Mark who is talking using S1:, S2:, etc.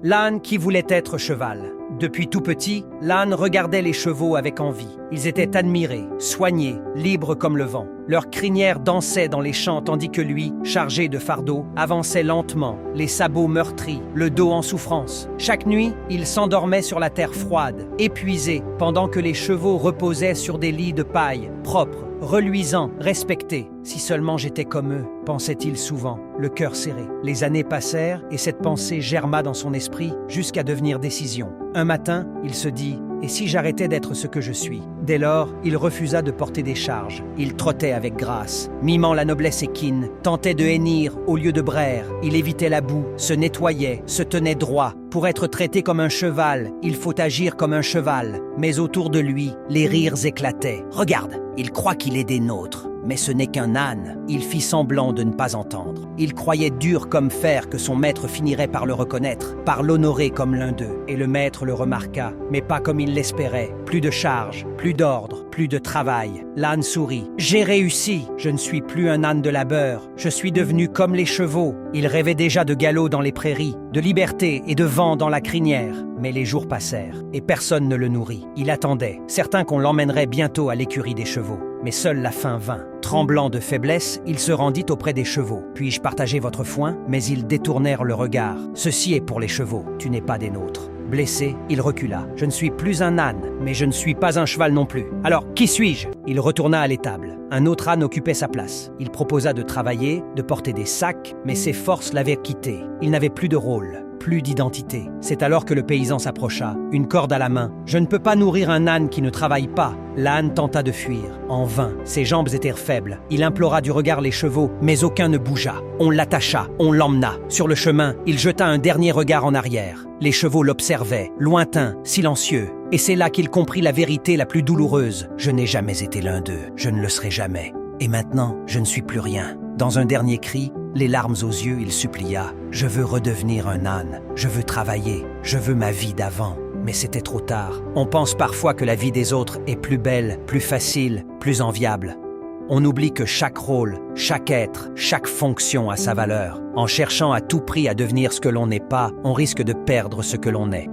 S1: L'âne qui voulait être cheval. Depuis tout petit, l'âne regardait les chevaux avec envie. Ils étaient admirés, soignés, libres comme le vent. Leurs crinières dansaient dans les champs tandis que lui, chargé de fardeau, avançait lentement, les sabots meurtris, le dos en souffrance. Chaque nuit, il s'endormait sur la terre froide, épuisé, pendant que les chevaux reposaient sur des lits de paille, propres, reluisants, respectés. Si seulement j'étais comme eux, pensait-il souvent, le cœur serré. Les années passèrent et cette pensée germa dans son esprit jusqu'à devenir décision. Un matin, il se dit « Et si j'arrêtais d'être ce que je suis ?» Dès lors, il refusa de porter des charges. Il trottait avec grâce, mimant la noblesse équine, tentait de hennir au lieu de braire. Il évitait la boue, se nettoyait, se tenait droit. Pour être traité comme un cheval, il faut agir comme un cheval. Mais autour de lui, les rires éclataient. « Regarde, il croit qu'il est des nôtres. » Mais ce n'est qu'un âne. Il fit semblant de ne pas entendre. Il croyait dur comme fer que son maître finirait par le reconnaître, par l'honorer comme l'un d'eux. Et le maître le remarqua, mais pas comme il l'espérait. Plus de charges, plus d'ordre, plus de travail. L'âne sourit. « J'ai réussi. Je ne suis plus un âne de labeur. Je suis devenu comme les chevaux. » Il rêvait déjà de galop dans les prairies, de liberté et de vent dans la crinière. Mais les jours passèrent, et personne ne le nourrit. Il attendait, certain qu'on l'emmènerait bientôt à l'écurie des chevaux. Mais seule la faim vint. Tremblant de faiblesse, il se rendit auprès des chevaux. « Puis-je partager votre foin ?» Mais ils détournèrent le regard. « Ceci est pour les chevaux, tu n'es pas des nôtres. » Blessé, il recula. « Je ne suis plus un âne, mais je ne suis pas un cheval non plus. Alors, qui suis-je » Il retourna à l'étable. Un autre âne occupait sa place. Il proposa de travailler, de porter des sacs, mais ses forces l'avaient quitté. Il n'avait plus de rôle, plus d'identité. C'est alors que le paysan s'approcha, une corde à la main. « Je ne peux pas nourrir un âne qui ne travaille pas. » L'âne tenta de fuir. En vain, ses jambes étaient faibles. Il implora du regard les chevaux, mais aucun ne bougea. On l'attacha, on l'emmena. Sur le chemin, il jeta un dernier regard en arrière. Les chevaux l'observaient, lointains, silencieux. Et c'est là qu'il comprit la vérité la plus douloureuse. Je n'ai jamais été l'un d'eux, je ne le serai jamais. Et maintenant, je ne suis plus rien. Dans un dernier cri, les larmes aux yeux, il supplia. Je veux redevenir un âne, je veux travailler, je veux ma vie d'avant. Mais c'était trop tard. On pense parfois que la vie des autres est plus belle, plus facile, plus enviable. On oublie que chaque rôle, chaque être, chaque fonction a sa valeur. En cherchant à tout prix à devenir ce que l'on n'est pas, on risque de perdre ce que l'on est.